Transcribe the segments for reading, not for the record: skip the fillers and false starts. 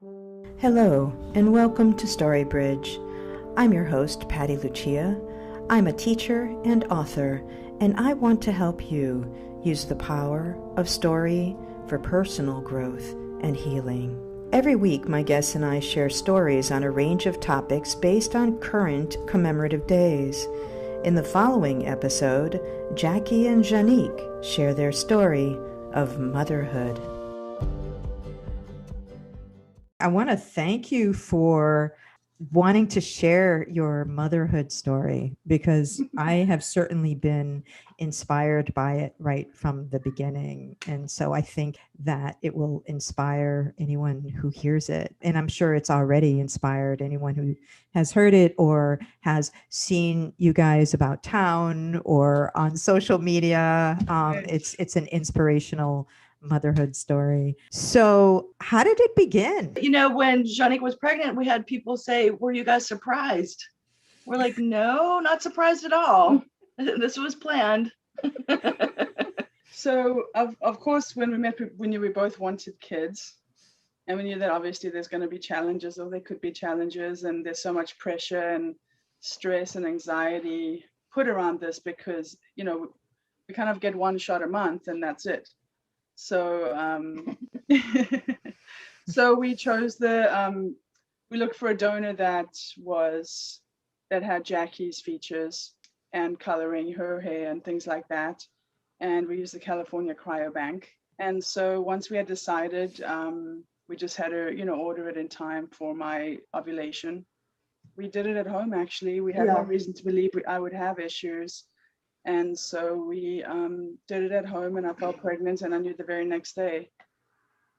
Hello, and welcome to Storybridge. I'm your host, Patty Lucia. I'm a teacher and author, and I want to help you use the power of story for personal growth and healing. Every week, my guests and I share stories on a range of topics based on current commemorative days. In the following episode, Jackie and Janique share their story of motherhood. I want to thank you for wanting to share your motherhood story, because I have certainly been inspired by it right from the beginning. And so I think that it will inspire anyone who hears it. And I'm sure it's already inspired anyone who has heard it or has seen you guys about town or on social media. It's an inspirational motherhood story. So how did it begin? You know, when Janique was pregnant, we had people say, were you guys surprised? We're like, no, not surprised at all. This was planned. So of course, when we met, we knew we both wanted kids, and we knew that obviously there's going to be challenges, or there could be challenges, and there's so much pressure and stress and anxiety put around this because, you know, we kind of get one shot a month and that's it. So so we chose we looked for a donor that had Jackie's features and coloring her hair and things like that. And we used the California Cryobank. And so once we had decided, we just had to, order it in time for my ovulation. We did it at home, actually. We had no reason to believe I would have issues. And so we did it at home, and I felt pregnant, and I knew the very next day.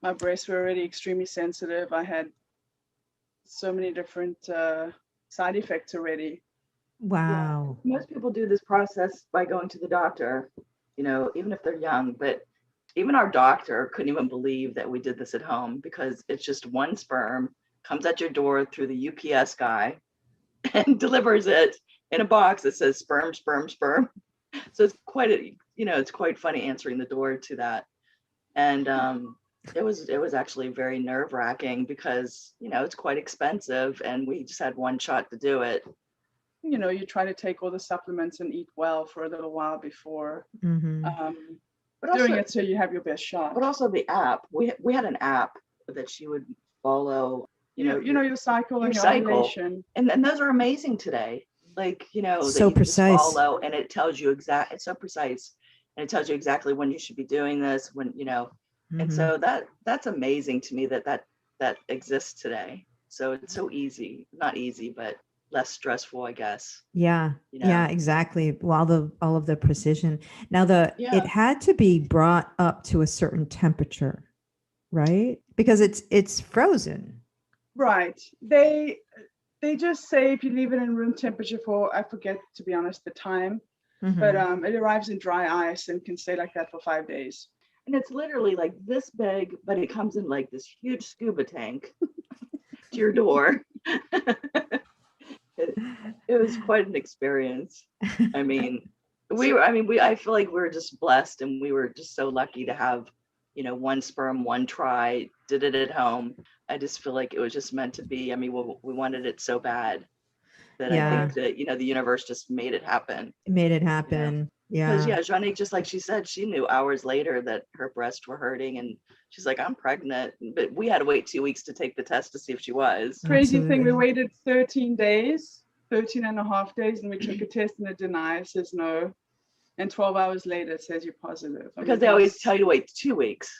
My breasts were already extremely sensitive. I had so many different side effects already. Wow. Yeah. Most people do this process by going to the doctor, even if they're young. But even our doctor couldn't even believe that we did this at home, because it's just one sperm comes at your door through the UPS guy and delivers it in a box that says sperm, sperm, sperm. So it's it's quite funny answering the door to that. And it was actually very nerve-wracking because, it's quite expensive, and we just had one shot to do it. You try to take all the supplements and eat well for a little while before but doing it so you have your best shot. But also the app. We had an app that she would follow, your cycle and your ovulation. And those are amazing today. Like, so precise. Follow, and it tells you it's so precise, and it tells you exactly when you should be doing this, when, and so that's amazing to me that exists today. So it's so easy, not easy, but less stressful, I guess. Yeah. Yeah, exactly. Well, all of the precision. Now it had to be brought up to a certain temperature, right? Because it's frozen. Right. They just say if you leave it in room temperature for, I forget, to be honest, the time, but it arrives in dry ice and can stay like that for 5 days. And it's literally like this big, but it comes in like this huge scuba tank to your door. It was quite an experience. I mean, I feel like we were just blessed, and we were just so lucky to have, one sperm, one try, did it at home. I just feel like it was just meant to be. I mean, we wanted it so bad that I think that, the universe just made it happen. It made it happen. Yeah. Because Janique, just like she said, she knew hours later that her breasts were hurting, and she's like, I'm pregnant. But we had to wait 2 weeks to take the test to see if she was. Crazy thing, we waited 13 and a half days, and we took a test, and it denies, says no. And 12 hours later, it says you're positive. Because they always tell you to wait 2 weeks.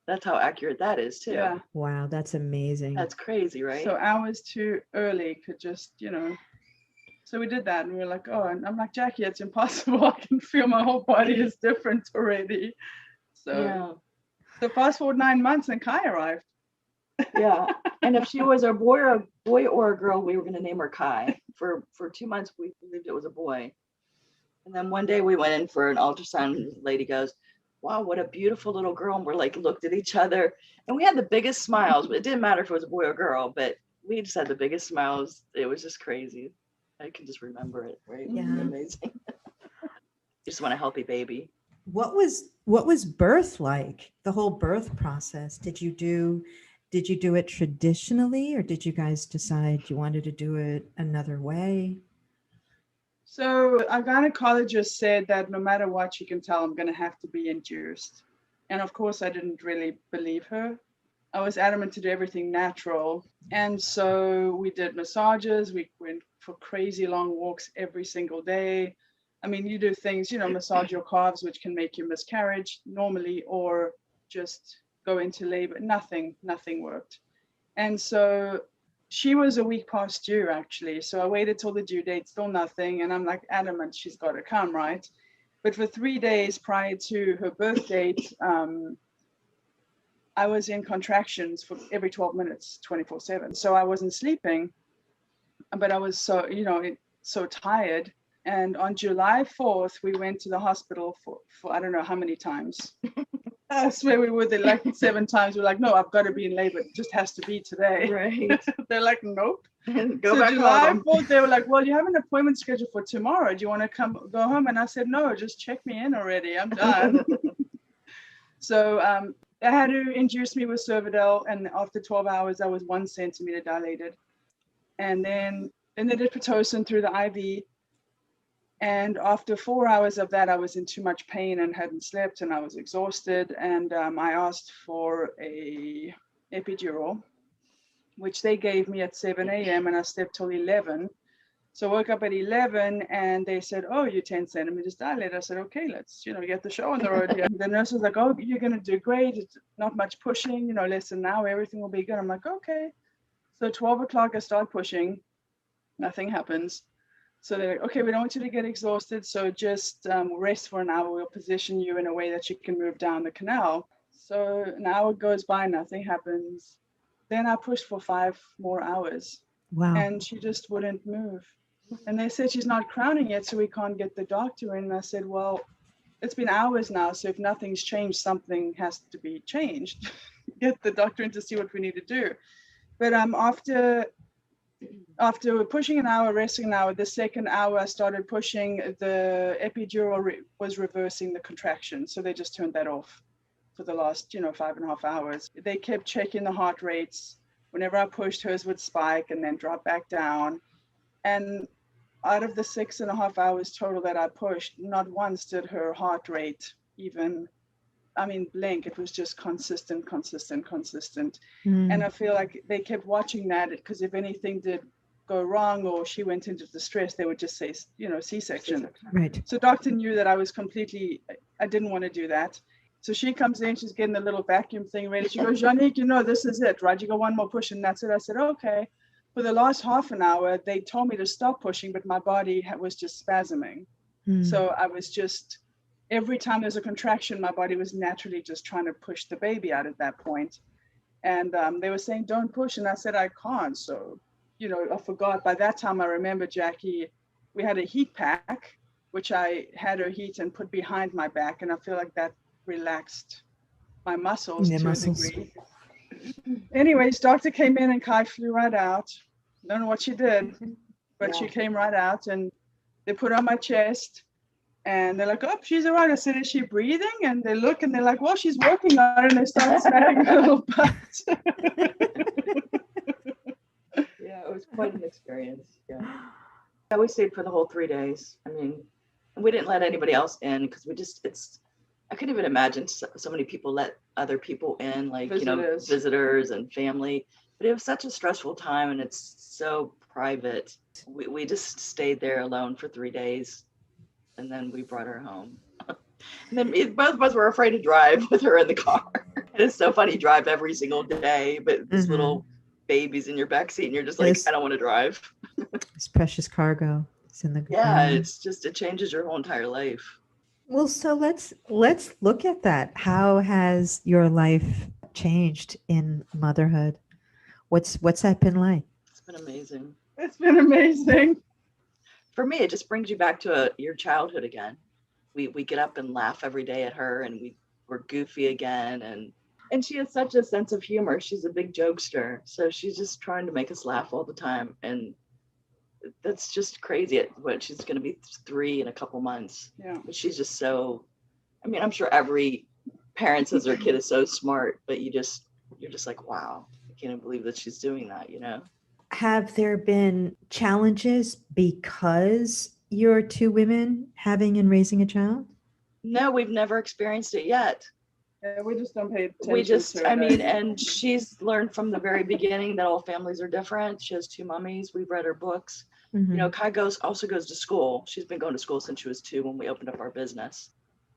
That's how accurate that is, too. Yeah. Wow, that's amazing. That's crazy, right? So hours too early could just, So we did that, and we were like, oh, and I'm like, Jackie, it's impossible. I can feel my whole body is different already. So fast forward 9 months, and Kai arrived. Yeah. And if she was a boy or a girl, we were going to name her Kai. For 2 months, we believed it was a boy. And then one day we went in for an ultrasound, and the lady goes, wow, what a beautiful little girl. And we're like, looked at each other, and we had the biggest smiles. But it didn't matter if it was a boy or girl, but we just had the biggest smiles. It was just crazy. I can just remember it, right? Yeah. Amazing. Just want a healthy baby. What was birth like? The whole birth process? Did you do Did you do it traditionally, or did you guys decide you wanted to do it another way? So our gynecologist said that no matter what, you can tell I'm going to have to be induced. And of course, I didn't really believe her. I was adamant to do everything natural. And so we did massages. We went for crazy long walks every single day. I mean, you do things, massage your calves, which can make you miscarriage normally, or just go into labor. Nothing worked. And so she was a week past due, actually. So I waited till the due date, still nothing. And I'm like adamant she's got to come, right? But for 3 days prior to her birth date, I was in contractions for every 12 minutes, 24/7. So I wasn't sleeping, but I was so tired. And on July 4th, we went to the hospital for I don't know how many times. I swear we were there like 7 times. We're like, no, I've got to be in labor. It just has to be today. Right. They're like, nope. Go So back July home. 4th, they were like, well, you have an appointment scheduled for tomorrow. Do you want to go home? And I said, no, just check me in already. I'm done. So they had to induce me with Cervidil. And after 12 hours, I was 1 centimeter dilated. And then they did Pitocin through the IV. And after 4 hours of that, I was in too much pain and hadn't slept, and I was exhausted. And I asked for a epidural, which they gave me at 7 a.m. and I slept till 11. So I woke up at 11 and they said, oh, you're 10 centimeters dilated. I said, okay, let's, get the show on the road here. The nurse was like, oh, you're going to do great. It's not much pushing, less than an hour, everything will be good. I'm like, okay. So 12 o'clock, I start pushing. Nothing happens. So they're like, okay, we don't want you to get exhausted. So just rest for an hour. We'll position you in a way that you can move down the canal. So an hour goes by, nothing happens. Then I pushed for 5 more hours. Wow. And she just wouldn't move. And they said she's not crowning yet, so we can't get the doctor in. And I said, well, it's been hours now. So if nothing's changed, something has to be changed. Get the doctor in to see what we need to do. But after pushing an hour, resting an hour, the second hour I started pushing, the epidural was reversing the contraction. So they just turned that off for the last, 5.5 hours. They kept checking the heart rates. Whenever I pushed, hers would spike and then drop back down. And out of the 6.5 hours total that I pushed, not once did her heart rate even, blink. It was just consistent. And I feel like they kept watching that, because if anything did go wrong or she went into distress, they would just say, C-section. Right. So doctor knew that I didn't want to do that. So she comes in, she's getting the little vacuum thing ready. She goes, Janique, this is it, right? You got one more push and that's it. I said, okay. For the last half an hour, they told me to stop pushing, but my body was just spasming. So I was just, every time there's a contraction, my body was naturally just trying to push the baby out at that point. And they were saying, don't push. And I said, I can't. So, I forgot. By that time, I remember, Jackie, we had a heat pack, which I had her heat and put behind my back. And I feel like that relaxed my muscles to a degree. Anyways, doctor came in and Kai flew right out. Don't know what she did, but she came right out and they put her on my chest and they're like, oh, she's all right. I said, is she breathing? And they look and they're like, well, she's working on it. And they start smacking her little butt. Yeah, it was quite an experience. Yeah, we stayed for the whole 3 days. We didn't let anybody else in because I couldn't even imagine so many people let other people in, like, visitors and family. But it was such a stressful time and it's so private. We just stayed there alone for 3 days and then we brought her home. And then both of us were afraid to drive with her in the car. It is so funny, drive every single day, but this little baby's in your backseat and you're just like, I don't want to drive. It's precious cargo. It's in the it changes your whole entire life. Well, so let's look at that. How has your life changed in motherhood? What's that been like? It's been amazing. It's been amazing. For me, it just brings you back to your childhood again. We get up and laugh every day at her, and we're goofy again, and she has such a sense of humor. She's a big jokester, so she's just trying to make us laugh all the time, and that's just crazy at what she's going to be 3 in a couple months. Yeah. But she's just so, I'm sure every parent says their kid is so smart, but you just you're just like, wow, I can't even believe that she's doing that, you know? Have there been challenges because you're two women having and raising a child? No, we've never experienced it yet. Yeah, we just don't pay attention We just, to it. I mean, and she's learned from the very beginning that all families are different. She has 2 mummies. We've read her books. Mhm. You know, Kai also goes to school. She's been going to school since she was 2 when we opened up our business.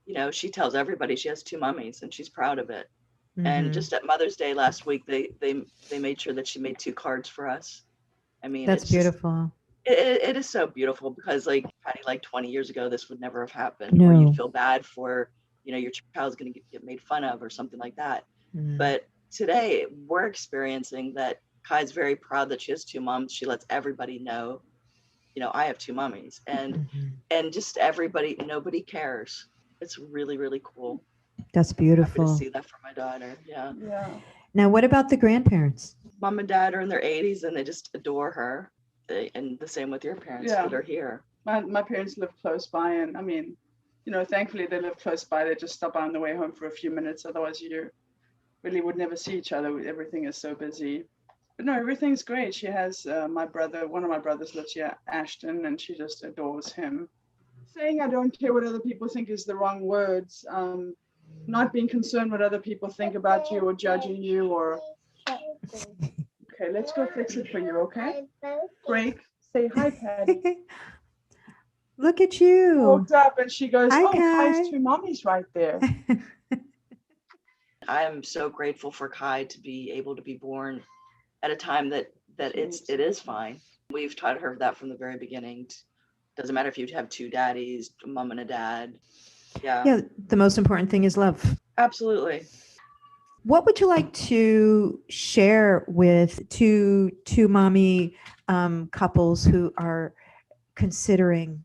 You know, she tells everybody she has 2 mummies and she's proud of it. And Mhm. just at Mother's Day last week, they made sure that she made 2 cards for us. I mean, That's it's just, beautiful. it is so beautiful because like Patty, like 20 years ago, this would never have happened. Or No. you'd feel bad for, you know, your child's going to get made fun of or something like that. Mm. But today we're experiencing that Kai's very proud that she has 2 moms. She lets everybody know, you know, I have 2 mummies, Mhm. and just everybody, nobody cares. It's really, really cool. That's Happy to beautiful. see that for my daughter. Yeah. Yeah. Now, what about the grandparents? Mom and dad are in their 80s and they just adore her. And the same with your parents Yeah. that are here. My parents live close by, and I mean, you know, thankfully they live close by. They just stop by on the way home for a few minutes. Otherwise, you really would never see each other. Everything is so busy. But no, everything's great. She has my brother, one of my brothers lives here, Ashton, and she just adores him. Saying I don't care what other people think is the wrong words. Not being concerned what other people think about you or judging you or. Okay, let's go fix it for you, okay? Break. Say hi, Patty. Look at you. Walked up and she goes, Hi, oh, Kai's Kai. 2 mommies right there. I am so grateful for Kai to be able to be born at a time that it is fine. We've taught her that from the very beginning. Doesn't matter if you have 2 daddies, a mom and a dad. Yeah, Yeah, the most important thing is love. absolutely. What would you like to share with two mommy couples who are considering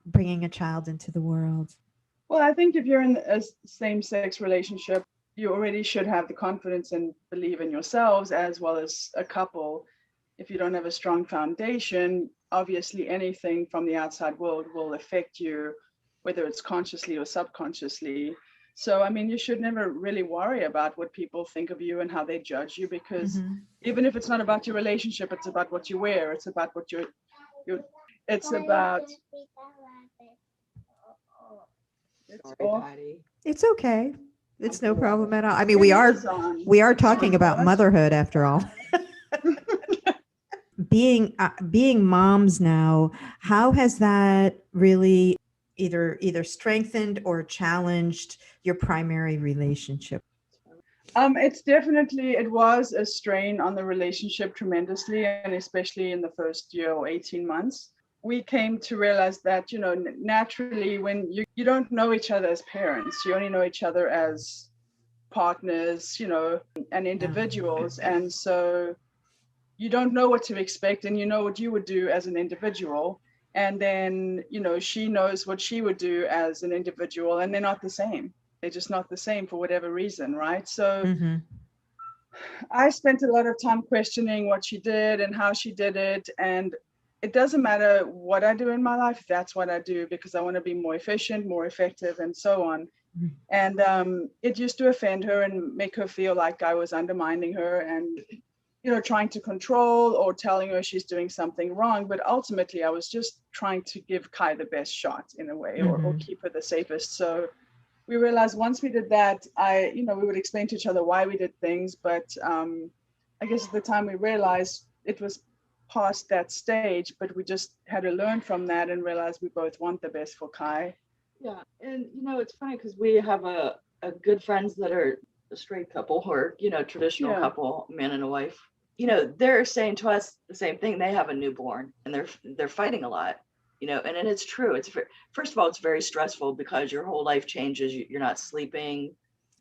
bringing a child into the world? Well, I think if you're in a same-sex relationship, you already should have the confidence and believe in yourselves as well as a couple. If you don't have a strong foundation, obviously anything from the outside world will affect you, whether it's consciously or subconsciously. So, I mean, you should never really worry about what people think of you and how they judge you, because Mhm. even if it's not about your relationship, it's about what you wear. It's about what it's about. It's Sorry, all. Patty. It's okay. It's no problem at all. I mean, we are on. talking about motherhood after all. Being moms now, how has that really either strengthened or challenged your primary relationship? It was a strain on the relationship tremendously, and especially in the first year or 18 months. We came to realize that, you know, naturally when you don't know each other as parents, you only know each other as partners, you know, and individuals. And so you don't know what to expect, and you know what you would do as an individual. And then, you know, she knows what she would do as an individual, and they're not the same. They're just not the same for whatever reason, right? So Mhm. I spent a lot of time questioning what she did and how she did it. And it doesn't matter what I do in my life, that's what I do, because I want to be more efficient, more effective, and so on. Mhm. And it used to offend her and make her feel like I was undermining her and, you know, trying to control or telling her she's doing something wrong. But ultimately, I was just trying to give Kai the best shot in a way, or Mhm. keep her the safest. So we realized once we did that, we would explain to each other why we did things. But I guess at the time we realized it was past that stage, but we just had to learn from that and realize we both want the best for Kai. Yeah, and you know, it's funny because we have a good friends that are a straight couple or, you know, traditional Yeah. couple, man and a wife. You know, they're saying to us the same thing. They have a newborn and they're fighting a lot, you know, and it's true. First of all, it's very stressful because your whole life changes. You're not sleeping,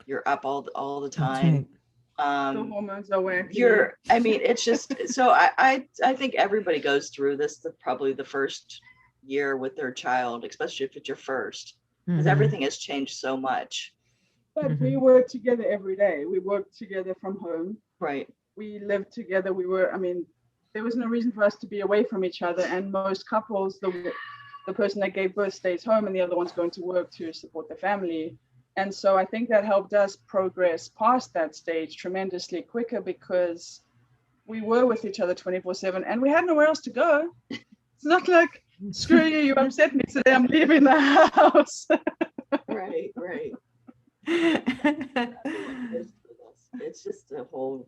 you're up all the That's time. right. The hormones are wacky. I mean, it's just so I think everybody goes through this probably the first year with their child, especially if it's your first, because Mhm. everything has changed so much. But we Mhm. work together every day. We work together from home. Right. We lived together. There was no reason for us to be away from each other. And most couples, the person that gave birth stays home and the other one's going to work to support the family. And so I think that helped us progress past that stage tremendously quicker because we were with each other 24/7 and we had nowhere else to go. It's not like, screw you, you upset me today, I'm leaving the house. Right. It's just a whole,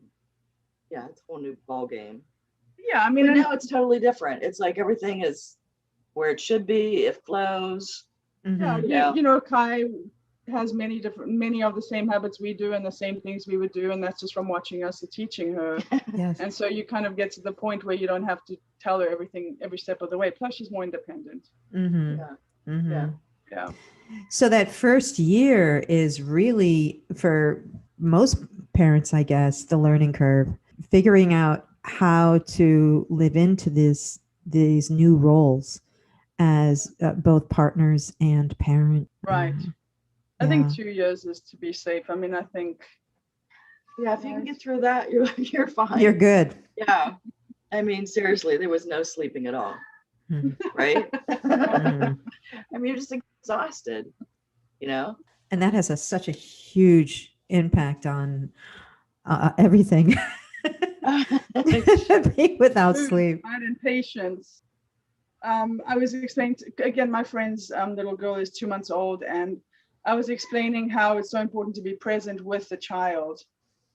it's a whole new ball game. Yeah, I I mean, mean, now it's totally different. It's like everything is where it should be. It flows. Mhm. yeah, Kai has many of the same habits we do and the same things we would do, and that's just from watching us and teaching her. Yes. And so you kind of get to the point where you don't have to tell her everything every step of the way. Plus, she's more independent. Mhm. Yeah. Mhm. Yeah. So that first year is really, for most parents, I guess, the learning curve, figuring out how to live into these new roles as both partners and parent. Right. I Yeah. think 2 years is to be safe. I mean, I think Yeah, if you can get through that, you're fine. You're good. Yeah. I mean, seriously, there was no sleeping at all, Mhm. right? Mhm. I mean, you're just exhausted, you know? And that has such a huge impact on everything. Being without sleep. and patience. I was explaining again, my friend's little girl is 2 months old, and I was explaining how it's so important to be present with the child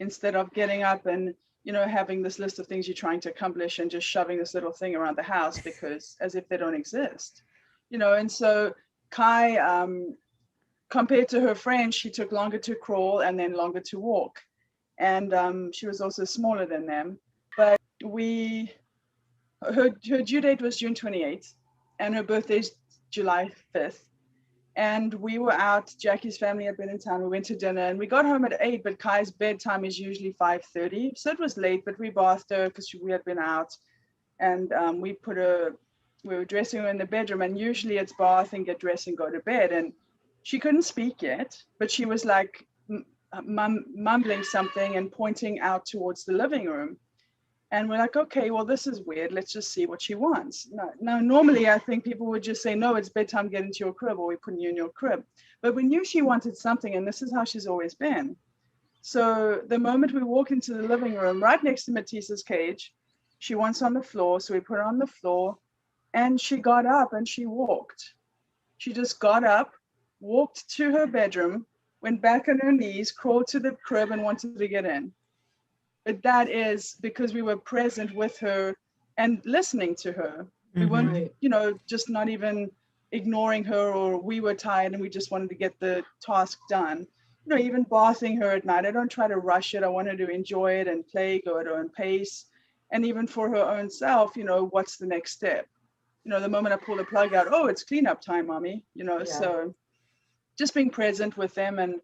instead of getting up and having this list of things you're trying to accomplish and just shoving this little thing around the house because as if they don't exist. And so Kai, compared to her friends, she took longer to crawl and then longer to walk, and she was also smaller than them. But her due date was June 28th, and her birthday's July 5th. And we were out. Jackie's family had been in town. We went to dinner, and we got home at 8. But Kai's bedtime is usually 5:30, so it was late. But we bathed her because we had been out, and we were dressing her in the bedroom. And usually it's bath and get dressed and go to bed. And she couldn't speak yet, but she was like mumbling something and pointing out towards the living room. And we're like, okay, well, this is weird. Let's just see what she wants. Now, normally, I think people would just say, no, it's bedtime, get into your crib, or we're putting you in your crib. But we knew she wanted something, and this is how she's always been. So the moment we walk into the living room, right next to Matisse's cage, she wants on the floor. So we put her on the floor, and she got up and she walked. She just got up, walked to her bedroom, went back on her knees, crawled to the crib, and wanted to get in. But that is because we were present with her and listening to her. We weren't, just not even ignoring her, or we were tired and we just wanted to get the task done. Even bathing her at night, I don't try to rush it. I want her to enjoy it and play, go at her own pace. And even for her own self, what's the next step? The moment I pull the plug out, oh, it's cleanup time, mommy, So just being present with them, and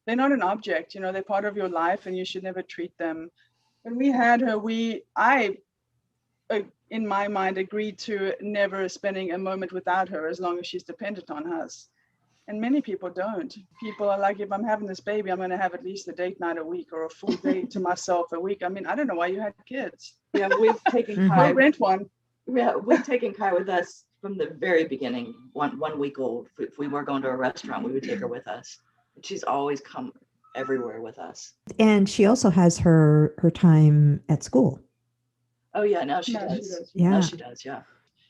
they're not an object, they're part of your life, and you should never treat them. When we had her, I, in my mind, agreed to never spending a moment without her as long as she's dependent on us. And many people don't. People are like, if I'm having this baby, I'm going to have at least a date night a week or a full day to myself a week. I mean, I don't know why you had kids. Yeah, we've taken Kai. We'll rent one. Yeah, we've taken Kai with us from the very beginning. One week old. If we were going to a restaurant, we would take her with us. She's always come everywhere with us. And she also has her time at school. Oh yeah, now she does. Yeah. Now she does, yeah.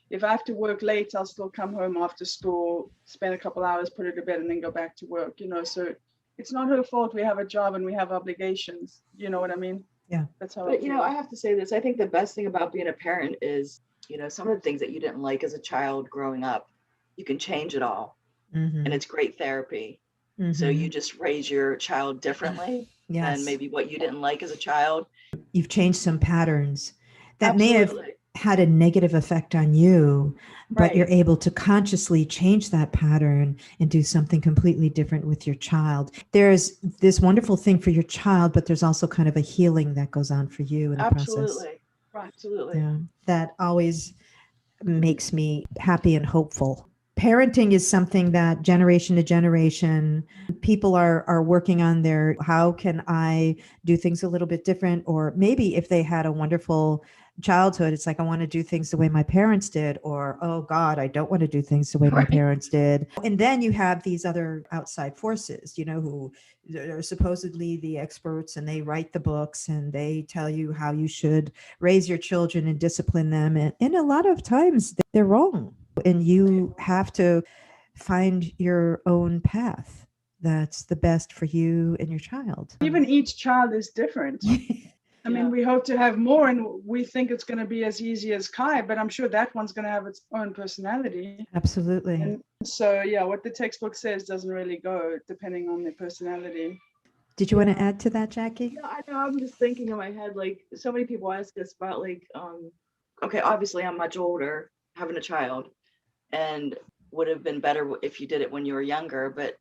If I have to work late, I'll still come home after school, spend a couple hours, put her to bed, and then go back to work, So it's not her fault. We have a job and we have obligations. You know what I mean? Yeah. That's how. But I have to say this. I think the best thing about being a parent is, some of the things that you didn't like as a child growing up, you can change it all. Mm-hmm. And it's great therapy. Mm-hmm. So you just raise your child differently than maybe what you didn't like as a child. You've changed some patterns that Absolutely. may have had a negative effect on you, but you're able to consciously change that pattern and do something completely different with your child. There's this wonderful thing for your child, but there's also kind of a healing that goes on for you in the process. Absolutely. Yeah, that always makes me happy and hopeful. Parenting is something that generation to generation, people are working on how can I do things a little bit different? Or maybe if they had a wonderful childhood, it's like, I want to do things the way my parents did, or, oh God, I don't want to do things the way my Right. parents did. And then you have these other outside forces, who are supposedly the experts, and they write the books and they tell you how you should raise your children and discipline them. And a lot of times they're wrong. And you have to find your own path that's the best for you and your child. Even each child is different. I mean, Yeah. we hope to have more, and we think it's going to be as easy as Kai, but I'm sure that one's going to have its own personality. Absolutely. And so, yeah, what the textbook says doesn't really go depending on their personality. Did you want to add to that, Jackie? No, I know. I'm just thinking in my head, like, so many people ask us about, like, okay, obviously I'm much older, having a child, and would have been better if you did it when you were younger. But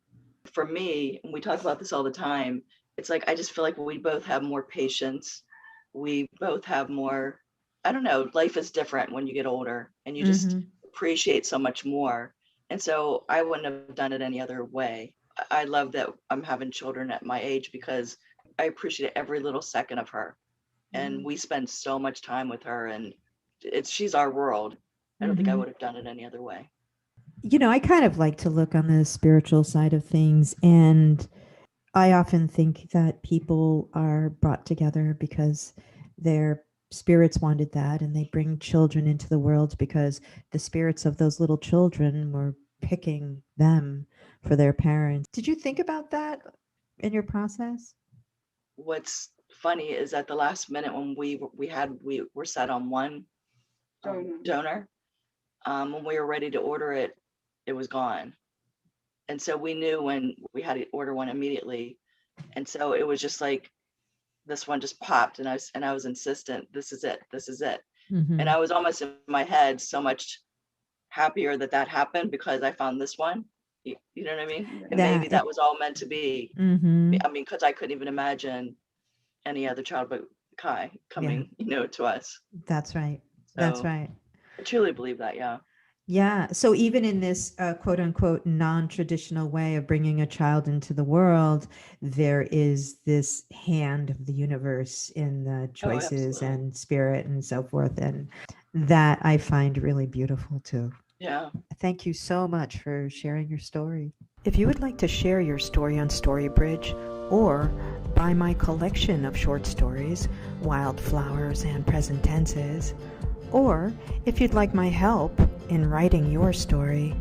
for me, and we talk about this all the time, it's like, I just feel like we both have more patience. We both have more, I don't know, life is different when you get older, and you just Mhm. appreciate so much more. And so I wouldn't have done it any other way. I love that I'm having children at my age because I appreciate every little second of her. And we spend so much time with her, and she's our world. I don't think I Mhm. would have done it any other way. I kind of like to look on the spiritual side of things, and I often think that people are brought together because their spirits wanted that, and they bring children into the world because the spirits of those little children were picking them for their parents. Did you think about that in your process? What's funny is at the last minute when we were set on one donor, when we were ready to order it, it was gone. And so we knew when we had to order one immediately. And so it was just like, this one just popped, and I was insistent, this is it. Mhm. And I was almost in my head so much happier that happened because I found this one. You know what I mean? And maybe that was all meant to be. Mhm. I mean, because I couldn't even imagine any other child but Kai coming, to us. That's right. That's So right. I truly believe that. Yeah. Yeah. So even in this quote unquote non-traditional way of bringing a child into the world, there is this hand of the universe in the choices absolutely. and spirit and so forth. And that I find really beautiful too. Yeah. Thank you so much for sharing your story. If you would like to share your story on Storybridge or buy my collection of short stories, Wildflowers and Present Tenses, or if you'd like my help in writing your story,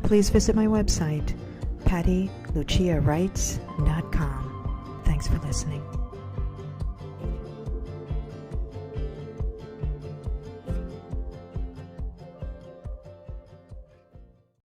please visit my website, PattyLuciaWrites.com. Thanks for listening.